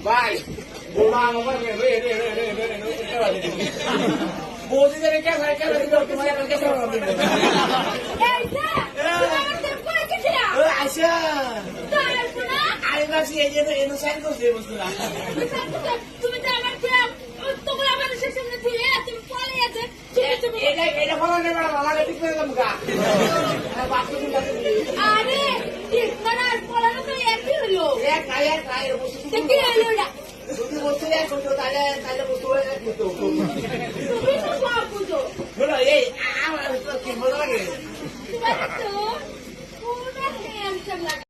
ভাই বোমা আমার বৌদি দেবে কে ভাই কে তোমার কে আচ্ছা আরে বাসি এই যে এনো সাইড করতে বসলা তুমি তো আমার তোমার আমাদের সামনে ছিলে তুমি পড়ে আছে এটা ভালো নেই ম্যাডাম আমাকে ঠিক করে দাম কা আরে ঠিক না পড়ানো তো একই হলো এক আয় বসে কি হলো এটা যদি বসে এক করতে তাহলে বসে এক করতে তুমি তো সব বুঝো বলো এই আমার কি ভালো লাগে তোমার তো পুরো হ্যান্ডসাম লাগে